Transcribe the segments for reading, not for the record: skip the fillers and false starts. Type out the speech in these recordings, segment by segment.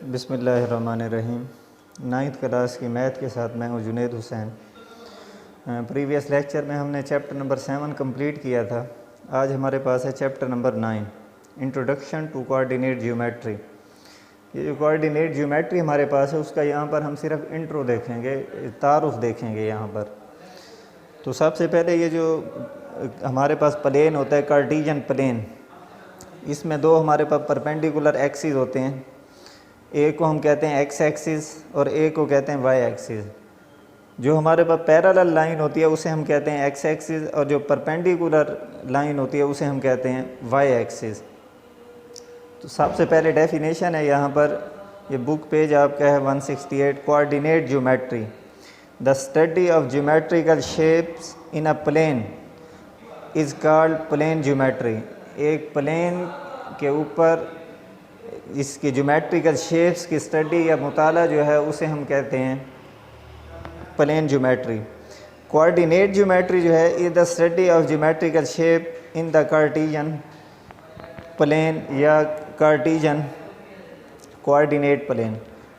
बिस्मिल्लाहिर्रहमानिर्रहीम। 9th class की math के साथ मैं हूँ जुनैद हुसैन। प्रीवियस लेक्चर में हमने चैप्टर नंबर 7 कंप्लीट किया था। आज हमारे पास है chapter number 9, introduction to coordinate geometry. ये जो कोऑर्डिनेट ज्योमेट्री हमारे पास है उसका यहाँ पर हम सिर्फ इंट्रो देखेंगे, तारुफ देखेंगे यहाँ पर। तो सबसे पहले ये जो हमारे पास प्लेन होता है कार्टीजन प्लेन, इसमें दो हमारे पास परपेंडिकुलर एक्सिस होते हैं। एक को हम कहते हैं एक्स एक्सिस और एक को कहते हैं वाई एक्सिस। जो हमारे पास पैरेलल लाइन होती है उसे हम कहते हैं एक्स एक्सिस और जो परपेंडिकुलर लाइन होती है उसे हम कहते हैं वाई एक्सिस। तो सबसे पहले डेफिनेशन है यहाँ पर, ये बुक पेज आपका है 168। Coordinate geometry, the study of geometrical shapes in a plane is called plane geometry. एक प्लेन के ऊपर इसकी ज्योमेट्रिकल शेप्स की स्टडी या मुताला जो है उसे हम कहते हैं प्लेन ज्योमेट्री। कोऑर्डिनेट ज्योमेट्री जो है ये the study of geometrical shape in the Cartesian plane या Cartesian coordinate plane.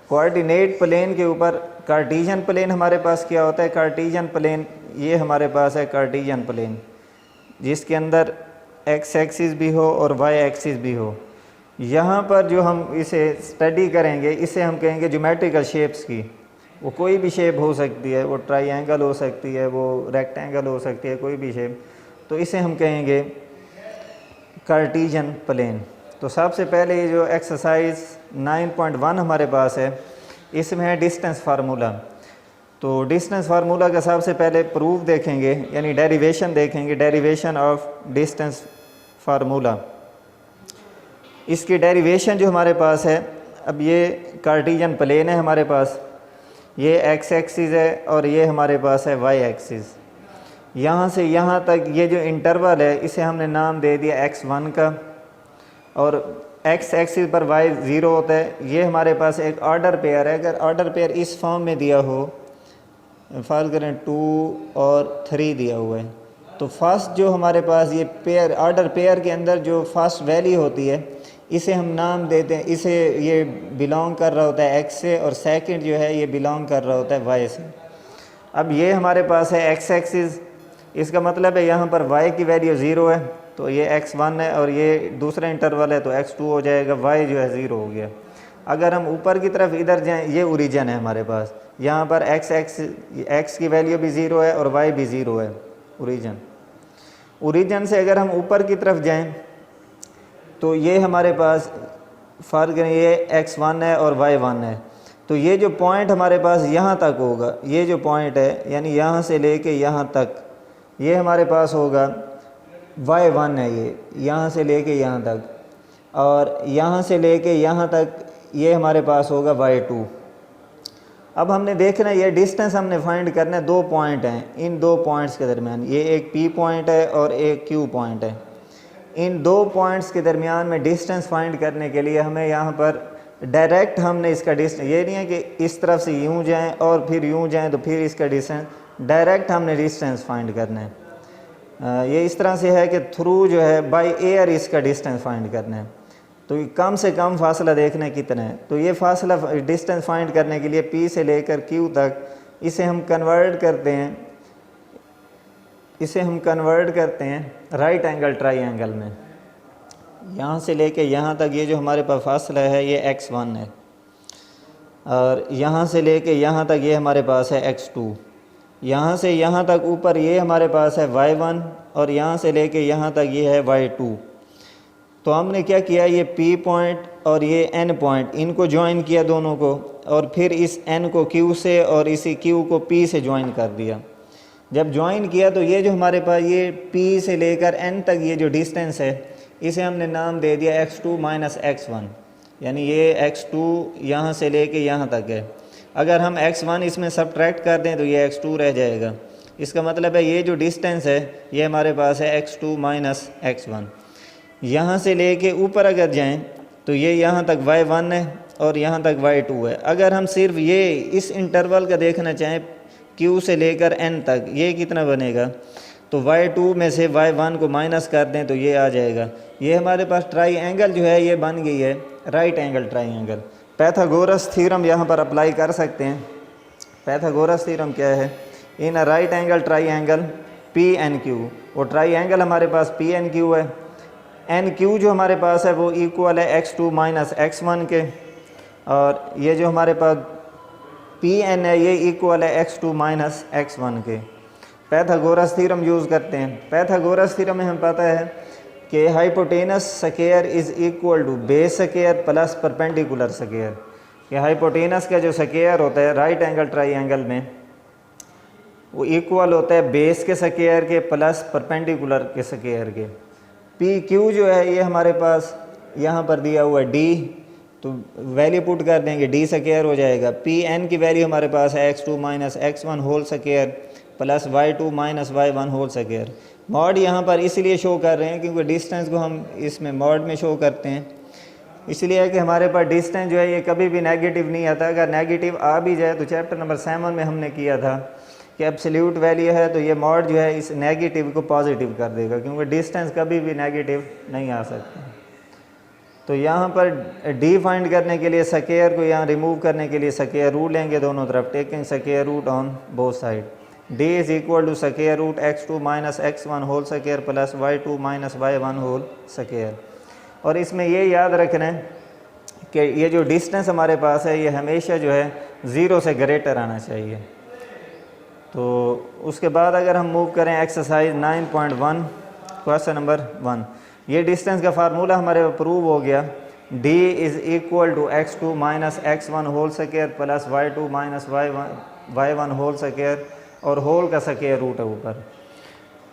Coordinate plane के ऊपर कार्टीजन प्लेन हमारे पास क्या होता है? कार्टीजन प्लेन ये हमारे पास है कार्टीजन प्लेन, जिसके अंदर एक्स एक्सिस भी हो और वाई एक्सिस भी हो। यहाँ पर जो हम इसे स्टडी करेंगे इसे हम कहेंगे ज्योमेट्रिकल शेप्स की। वो कोई भी शेप हो सकती है, वो ट्राइंगल हो सकती है, वो रेक्टेंगल हो सकती है, कोई भी शेप। तो इसे हम कहेंगे कार्टीजन प्लेन। तो सबसे पहले ये जो एक्सरसाइज 9.1 हमारे पास है इसमें है डिस्टेंस फार्मूला। तो डिस्टेंस फार्मूला का सबसे पहले प्रूफ देखेंगे, यानी डेरिवेशन देखेंगे, डेरिवेशन ऑफ डिस्टेंस फार्मूला। इसकी डेरिवेशन जो हमारे पास है, अब ये कार्टीजन प्लेन है हमारे पास, ये एक्स एक्सिस है और ये हमारे पास है वाई एक्सिस। यहाँ से यहाँ तक ये जो इंटरवल है इसे हमने नाम दे दिया x1 का, और एक्स एक्सिस पर y 0 होता है। ये हमारे पास एक ऑर्डर पेयर है। अगर ऑर्डर पेयर इस फॉर्म में दिया हो, फर्ज करें 2 और 3 दिया हुआ है, तो फर्स्ट जो हमारे पास ये पेयर, ऑर्डर पेयर के अंदर जो फर्स्ट वैल्यू होती है इसे हम नाम देते हैं, इसे ये बिलोंग कर रहा होता है x से, और सेकंड जो है ये बिलोंग कर रहा होता है y से। अब ये हमारे पास है x एक्सिस, इसका मतलब है यहाँ पर y की वैल्यू 0 है तो ये x1 है, और ये दूसरा इंटरवल है तो x2 हो जाएगा, y जो है 0 हो गया। अगर हम ऊपर की तरफ इधर जाएँ, ये ओरिजिन है हमारे पास, यहाँ पर x की वैल्यू भी 0 है और y भी 0 है, ओरिजिन से अगर हम ऊपर की तरफ जाएँ तो ये हमारे पास फ़र्क है, ये x1 है और y1 है। तो ये जो पॉइंट हमारे पास यहाँ तक होगा, ये जो पॉइंट है यानी यहाँ से लेके यहाँ तक, ये हमारे पास होगा y1 है, ये यहाँ से लेके यहाँ तक, और यहाँ से लेके यहाँ तक ये हमारे पास होगा y2। अब हमने देखना है ये डिस्टेंस हमने फाइंड करना है, दो पॉइंट हैं, इन दो पॉइंट्स के दरमियान, ये एक P पॉइंट है और एक Q पॉइंट है। इन दो पॉइंट्स के दरमियान में डिस्टेंस फाइंड करने के लिए हमें यहाँ पर डायरेक्ट हमने इसका डिस्टेंस, ये नहीं है कि इस तरफ से यूँ जाएं और फिर यूँ जाएं तो फिर इसका डिस्टेंस, डायरेक्ट हमने डिस्टेंस फाइंड करना है। ये इस तरह से है कि थ्रू जो है बाय एयर इसका डिस्टेंस फाइंड करना है। तो कम से कम फासला देखना है कितना है। तो ये फासला डिस्टेंस फाइंड करने के लिए P से लेकर Q तक इसे हम कन्वर्ट करते हैं, इसे हम कन्वर्ट करते हैं राइट एंगल ट्राइंगल में। यहाँ से लेके यहाँ तक ये जो हमारे पास फासला है ये x1 है, और यहाँ से लेके यहाँ तक ये हमारे पास है x2। यहाँ से यहाँ तक ऊपर ये हमारे पास है y1, और यहाँ से लेके यहाँ तक ये है y2। तो हमने क्या किया, ये P पॉइंट और ये N पॉइंट, इनको ज्वाइन किया दोनों को, और फिर इस N को Q से और इसी Q को P से ज्वाइन कर दिया। जब ज्वाइन किया तो ये जो हमारे पास ये P से लेकर N तक ये जो डिस्टेंस है इसे हमने नाम दे दिया x2 माइनस x1, यानी ये x2 यहाँ से लेके यहाँ तक है। अगर हम x1 इसमें सब्ट्रैक्ट कर दें तो ये x2 रह जाएगा। इसका मतलब है ये जो डिस्टेंस है ये हमारे पास है x2 माइनस x1। यहाँ से लेके ऊपर अगर जाएं तो ये यहाँ तक y1 है और यहाँ तक y2 है। अगर हम सिर्फ ये इस इंटरवल का देखना चाहें Q से लेकर N तक, ये कितना बनेगा, तो y2 में से y1 को माइनस कर दें तो ये आ जाएगा। ये हमारे पास ट्राइएंगल जो है ये बन गई है right angle triangle. Pythagoras theorem यहाँ पर अप्लाई कर सकते हैं। पैथागोरस थ्योरम क्या है? In a right angle triangle PNQ, वो ट्राइएंगल हमारे पास PNQ है। NQ जो हमारे पास है वो इक्वल है x2 माइनस x1 के, और ये जो हमारे पास PN है ये इक्वल है x2 माइनस x1 के। पैथागोरस थ्योरम यूज़ करते हैं। पैथागोरस थ्योरम में हमें पता है कि hypotenuse square is equal to base square plus perpendicular square. ये हाइपोटेनस का जो स्क्वायर होता है राइट एंगल ट्राइएंगल में वो इक्वल होता है बेस के स्क्वायर के प्लस परपेंडिकुलर के स्क्वायर के। PQ जो है ये हमारे पास यहाँ पर दिया हुआ है D, तो वैल्यू पुट कर देंगे D स्क्वायर हो जाएगा। PN की वैल्यू हमारे पास है x2 minus x1 whole square plus y2 minus y1 whole square. Mod यहाँ पर इसलिए शो कर रहे हैं क्योंकि डिस्टेंस को हम इसमें मॉड में शो करते हैं, इसलिए है कि हमारे पास डिस्टेंस जो है ये कभी भी नेगेटिव नहीं आता। अगर नेगेटिव आ भी जाए तो चैप्टर नंबर 7 में हमने किया था कि एब्सोल्यूट वैल्यू है तो ये मॉड जो है इस नेगेटिव को पॉजिटिव कर देगा, क्योंकि डिस्टेंस कभी भी नेगेटिव नहीं आ सकता। तो यहाँ पर D फाइंड करने के लिए स्क्वायर को यहाँ रिमूव करने के लिए स्क्वायर रूट लेंगे दोनों तरफ, taking square root on both side. D is equal to square root x2 minus x1 whole square plus y2 minus y1 whole square. और इसमें ये याद रखना है कि ये जो डिस्टेंस हमारे पास है ये हमेशा जो है 0 से ग्रेटर आना चाहिए। तो उसके बाद अगर हम मूव करें एक्सरसाइज 9.1 क्वेश्चन नंबर 1, ये डिस्टेंस का फार्मूला हमारे प्रूव हो गया। D is equal to x2 minus x1 whole square plus y2 minus y1 whole square, और होल का स्क्वायर रूट है ऊपर।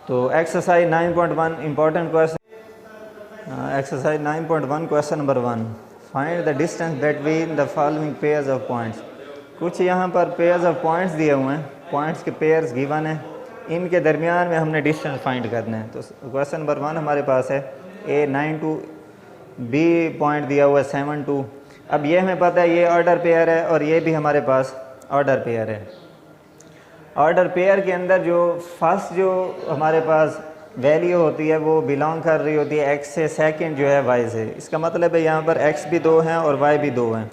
तो exercise 9.1 important question. Exercise 9.1 question number 1, find the distance between the following pairs of points. कुछ यहाँ पर pairs of points दिए हुए हैं, पॉइंट्स के पेयर्स गिवन है, इनके दरमियान में हमने डिस्टेंस फाइंड करना है। तो क्वेश्चन नंबर 1 हमारे पास है A 9 2, B पॉइंट दिया हुआ है 7 2। अब ये हमें पता है ये ऑर्डर पेयर है और ये भी हमारे पास ऑर्डर पेयर है। ऑर्डर पेयर के अंदर जो फर्स्ट जो हमारे पास वैल्यू होती है वो बिलोंग कर रही होती है x से, सेकंड जो है y से। इसका मतलब है यहाँ पर x भी 2 हैं और y भी 2 हैं।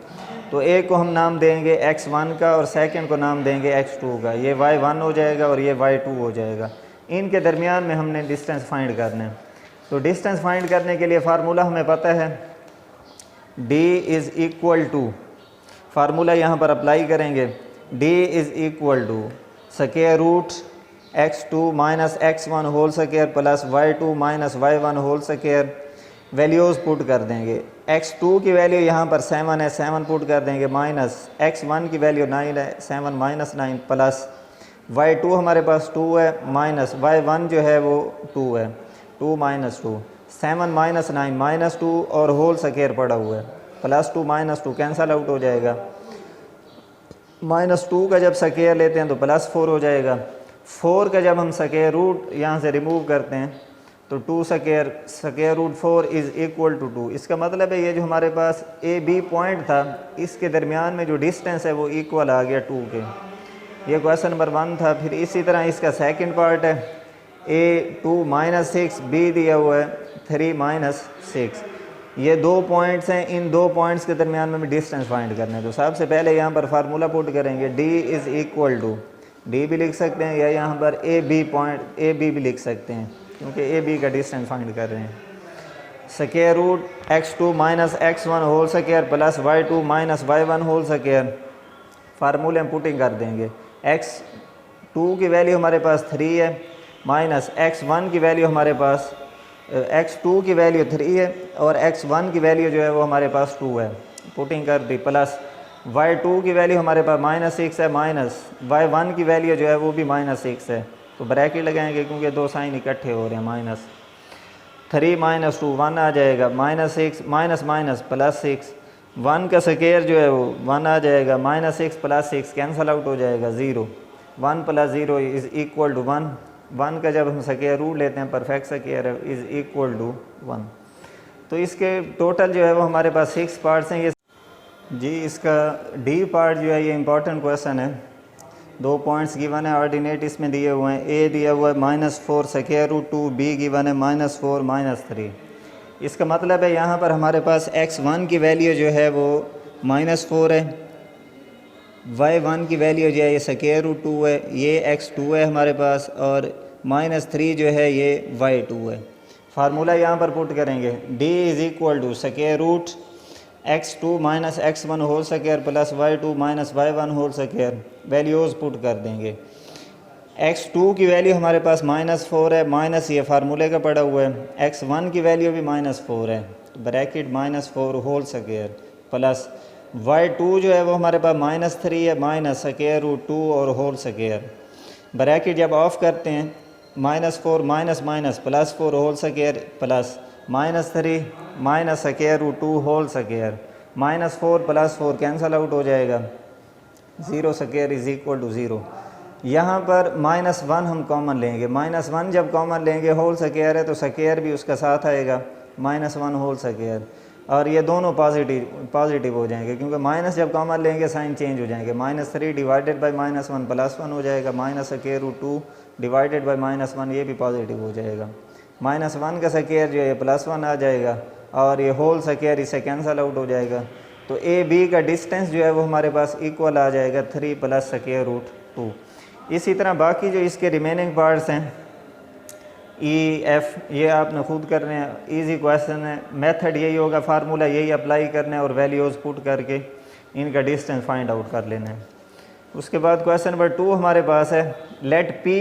तो एक को हम नाम देंगे x1 का और सेकंड को नाम देंगे x2 का। ये y1 हो जाएगा और ये y2 हो जाएगा। इनके दरमियान में हमने डिस्टेंस फाइंड करना है। तो डिस्टेंस फाइंड करने के लिए फार्मूला हमें पता है, D is equal to, formula यहाँ पर अप्लाई करेंगे, D is equal to square root x2 minus x1 whole square plus y2 minus y1 whole square. Values put कर देंगे। x2 की वैल्यू यहाँ पर 7 है, 7 पुट कर देंगे, माइनस x1 की वैल्यू 9 है, 7 माइनस 9 प्लस y2 हमारे पास 2 है, माइनस y1 जो है वो 2 है, 2 माइनस 2, 7 माइनस 9 माइनस 2 और होल स्क्वायर पड़ा हुआ है, प्लस 2 माइनस 2 कैंसल आउट हो जाएगा। माइनस 2 का जब स्क्वायर लेते हैं तो प्लस 4 हो जाएगा। 4 का जब हम स्क्वायर रूट यहाँ से रिमूव करते हैं तो 2 square root 4 is equal to 2। इसका मतलब है ये जो हमारे पास AB पॉइंट था इसके दरमियान में जो डिस्टेंस है वो इक्वल आ गया 2 के। ये क्वेश्चन नंबर 1 था। फिर इसी तरह इसका सेकंड पार्ट है, A 2 माइनस 6, B दिया हुआ है 3 माइनस 6। ये 2 पॉइंट्स हैं, इन 2 पॉइंट्स के दरमियान में डिस्टेंस फाइंड करना है। तो सबसे पहले यहाँ पर फार्मूला पुट करेंगे, D is equal to, D भी लिख सकते हैं या यहाँ पर AB पॉइंट AB भी लिख सकते हैं क्योंकि AB का डिस्टेंस फाइंड कर रहे हैं। Square root x2 minus x1 whole square plus y2 minus y1 whole square. फार्मूले में पुटिंग कर देंगे, x2 की वैल्यू हमारे पास 3 है, माइनस x1 की वैल्यू हमारे पास x2 की वैल्यू 3 है और x1 की वैल्यू जो है वो हमारे पास 2 है, पुटिंग कर दी, प्लस y2 की वैल्यू हमारे पास माइनस 6 है, माइनस y1 की वैल्यू जो है वो भी माइनस 6 है। तो ब्रैकेट लगाएंगे क्योंकि 2 साइन इकट्ठे हो रहे हैं, माइनस 3 माइनस 2 1 आ जाएगा, माइनस 6 माइनस माइनस प्लस 6, 1 का स्क्वायर जो है वो 1 आ जाएगा, माइनस 6 प्लस 6 कैंसल आउट हो जाएगा, 0, 1 प्लस 0 इज़ इक्वल टू 1। 1 का जब हम स्क्वायर रूट लेते हैं perfect square is equal to 1। तो इसके टोटल जो है वो हमारे पास 6 पार्ट्स हैं। ये जी इसका D पार्ट जो है ये इंपॉर्टेंट क्वेश्चन है। दो पॉइंट्स गिवन है, ऑर्डिनेट इसमें दिए हुए हैं। ए दिया हुआ है -4 स्क्वायर रूट 2, बी गिवन है -4 -3। इसका मतलब है यहाँ पर हमारे पास x1 की वैल्यू जो है वो -4 है, y1 की वैल्यू जो है ये स्क्वायर रूट 2 है, ये x2 है हमारे पास, और -3 जो है ये y2 है। फार्मूला यहाँ पर पुट करेंगे, d is equal to square root x2 minus x1 whole square plus y2 minus y1 whole square. Values put कर देंगे। x2 की वैल्यू हमारे पास -4 है, माइनस ये फार्मूले का पड़ा हुआ है, x1 की वैल्यू भी -4 है, bracket -4 whole square plus y2 जो है वो हमारे पास -3 है, माइनस स्क्वायर रूट 2 और होल स्क्वायर। ब्रैकेट जब ऑफ करते हैं -4 minus minus +4 whole square plus -3 minus square root 2 whole square. -4 + 4 cancel out हो जाएगा, 0 स्क्वायर इज़ इक्वल टू 0। यहाँ पर -1 हम कॉमन लेंगे, -1 जब कॉमन लेंगे होल स्क्वायर है तो स्क्वायर भी उसका साथ आएगा, -1 होल स्क्वायर, और ये दोनों पॉजिटिव हो जाएंगे क्योंकि माइनस जब कॉमन लेंगे साइन चेंज हो जाएंगे। -3 डिवाइडेड बाई -1 +1 हो जाएगा, minus square root 2 divided by -1 ये भी पॉजिटिव हो जाएगा। -1 का स्क्वायर जो है +1 आ जाएगा, और ये होल स्क्वायर इससे कैंसल आउट हो जाएगा। तो ए बी का डिस्टेंस जो है वो हमारे पास इक्वल आ जाएगा 3 + स्क्वायर रूट 2। इसी तरह बाकी जो इसके रिमेनिंग पार्ट्स हैं ई एफ ये आपने खुद करने हैं, ईजी क्वेश्चन है। मेथड यही होगा, फार्मूला यही अप्लाई करना है और वैल्यूज़ पुट करके इनका डिस्टेंस फाइंड आउट कर लेना है। उसके बाद क्वेश्चन नंबर 2 हमारे पास है, let P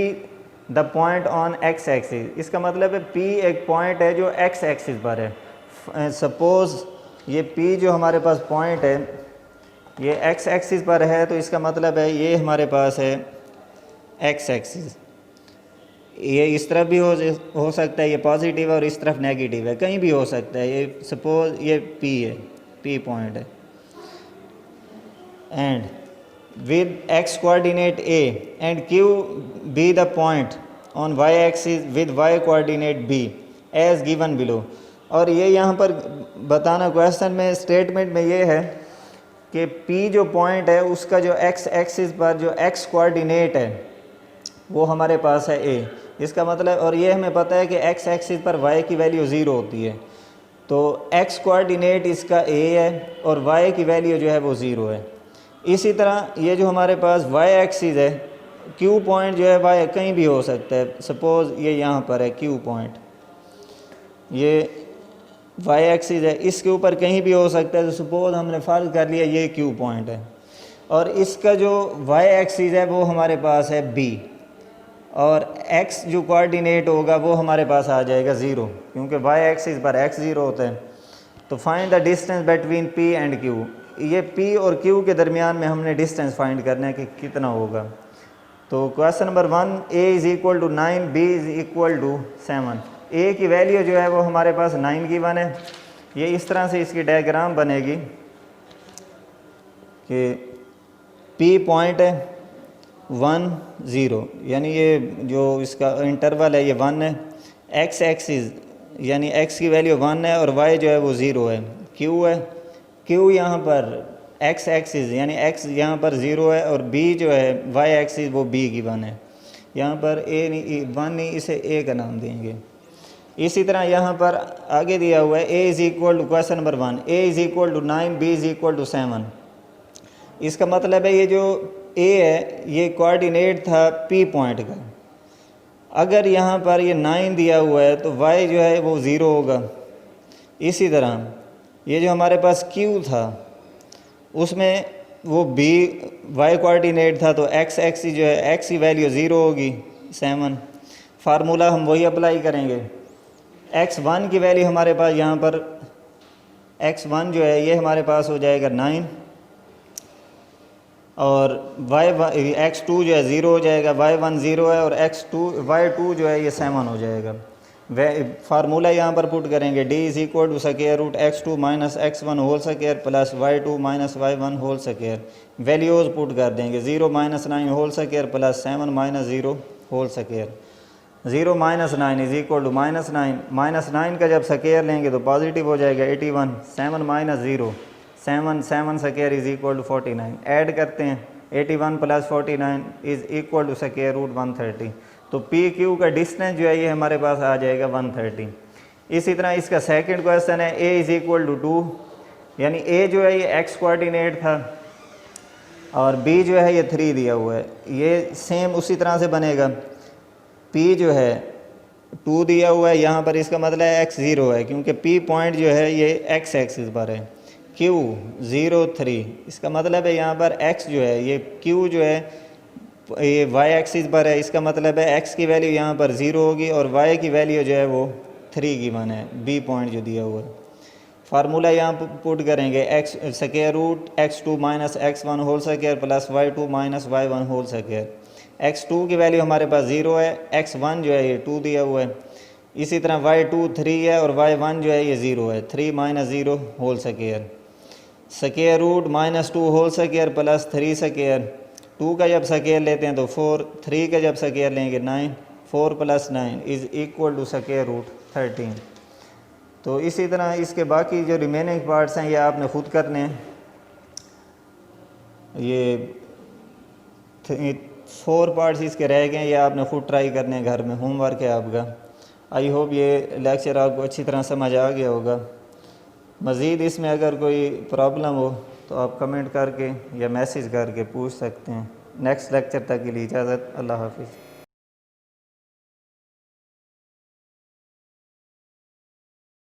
the point on x axis. इसका मतलब है p एक पॉइंट है जो x एक्सिस पर है। सपोज़ ये p जो हमारे पास पॉइंट है ये x एक्सिस पर है, तो इसका मतलब है ये हमारे पास है x एक्सिस। ये इस तरफ भी हो सकता है, ये पॉजिटिव है, और इस तरफ नेगेटिव है, कहीं भी हो सकता है। ये सपोज ये P है, P पॉइंट है, and with x coordinate A and Q be the point on y axis with y coordinate B as given below. और ये यहाँ पर बताना क्वेश्चन में स्टेटमेंट में ये है कि P जो पॉइंट है उसका जो x एक्सिस पर जो x कोऑर्डिनेट है वो हमारे पास है A। इसका मतलब, और ये हमें पता है कि x एक्सिस पर y की वैल्यू 0 होती है, तो x कोऑर्डिनेट इसका A है और y की वैल्यू जो है वो 0 है। इसी तरह ये जो हमारे पास y एक्सिस है, Q पॉइंट जो है y कहीं भी हो सकता है। सपोज़ ये यहाँ पर है Q पॉइंट, ये y एक्सिस है, इसके ऊपर कहीं भी हो सकता है। तो सपोज़ हमने फ़र्ज़ कर लिया ये Q पॉइंट है, और इसका जो y एक्सिस है वो हमारे पास है B, और x जो कोऑर्डिनेट होगा वो हमारे पास आ जाएगा 0, क्योंकि y एक्सिस पर x 0 होता है। तो find the distance between P and Q। ये P और Q के दरमियान में हमने डिस्टेंस फाइंड करना है कि कितना होगा। तो question number 1, a is equal to 9, b is equal to 7। a की वैल्यू जो है वो हमारे पास 9 गिवन है। ये इस तरह से इसकी डायग्राम बनेगी कि p पॉइंट है 1 0, यानी ये जो इसका इंटरवल है ये 1 है। x एक्सिस यानी x की वैल्यू 1 है और y जो है वो 0 है। q है, q यहाँ पर x एक्सिस यानी x यहाँ पर 0 है, और b जो है y एक्सिस वो b गिवन है। यहाँ पर a नहीं 1 नहीं, इसे a का नाम देंगे। इसी तरह यहाँ पर आगे दिया हुआ है a is equal to, question number 1, a is equal to 9, b is equal to 7। इसका मतलब है ये जो a है ये कोऑर्डिनेट था P पॉइंट का। अगर यहाँ पर ये 9 दिया हुआ है तो y जो है वो 0 होगा। इसी तरह ये जो हमारे पास Q था उसमें वो B y कोऑर्डिनेट था, तो x एक्सिस जो है x की वैल्यू 0 होगी 7। फार्मूला हम वही अप्लाई करेंगे। x1 की वैल्यू हमारे पास यहाँ पर x1 जो है ये हमारे पास हो जाएगा 9, और x2 जो है 0 हो जाएगा, y1 0 है, और y2 जो है ये 7 हो जाएगा। फार्मूला यहाँ पर पुट करेंगे, d is equal to square root x2 minus x1 whole square plus y2 minus y1 whole square. Values put कर देंगे, 0 - 9 whole square plus 7 - 0 whole square. 0 - 9 is equal to -9, -9 का जब स्क्वायर लेंगे तो पॉजिटिव हो जाएगा 81। 7 - 0 7 square is equal to 49। Add करते हैं 81 plus 49 is equal to square root 130। तो पी क्यू का डिस्टेंस जो है ये हमारे पास आ जाएगा 130। इसी तरह इसका सेकंड क्वेश्चन है ए इज़ इक्वल टू 2, यानी ए जो है ये एक्स कोऑर्डिनेट था और बी जो है ये 3 दिया हुआ है। ये सेम उसी तरह से बनेगा, पी जो है 2 दिया हुआ है, यहाँ पर इसका मतलब है x 0 है, क्योंकि p पॉइंट जो है ये x एक्सिस पर है। q 0 3, इसका मतलब है यहाँ पर x जो है ये q जो है ये y एक्सिस पर है, इसका मतलब है x की वैल्यू यहाँ पर 0 होगी और y की वैल्यू जो है वो 3 गिवन है, b पॉइंट जो दिया हुआ है। फार्मूला यहाँ पुट करेंगे x square root x2 minus x1 whole square plus y2 minus y1 whole square. x2 की वैल्यू हमारे पास 0 है, x1 जो है ये 2 दिया हुआ है, इसी तरह y2 3 है और y1 जो है ये 0 है, 3 minus 0 whole square. Square root minus 2 whole square plus 3 square, 2 का जब स्क्वायर लेते हैं तो 4, 3 का जब स्क्वायर लेंगे 9, 4 प्लस 9 is equal to square root 13। तो इसी तरह इसके बाकी जो रिमेनिंग पार्ट्स हैं ये आपने खुद करने हैं। ये 4 पार्ट्स इसके रह गए, ये आपने खुद ट्राई करने हैं, घर में होमवर्क है आपका। आई होप ये लेक्चर आपको अच्छी तरह समझ आ गया होगा। मज़ीद इसमें अगर कोई प्रॉब्लम हो तो आप कमेंट करके या मैसेज करके पूछ सकते हैं। नेक्स्ट लेक्चर तक के लिए इजाज़त, अल्लाह हाफिज़।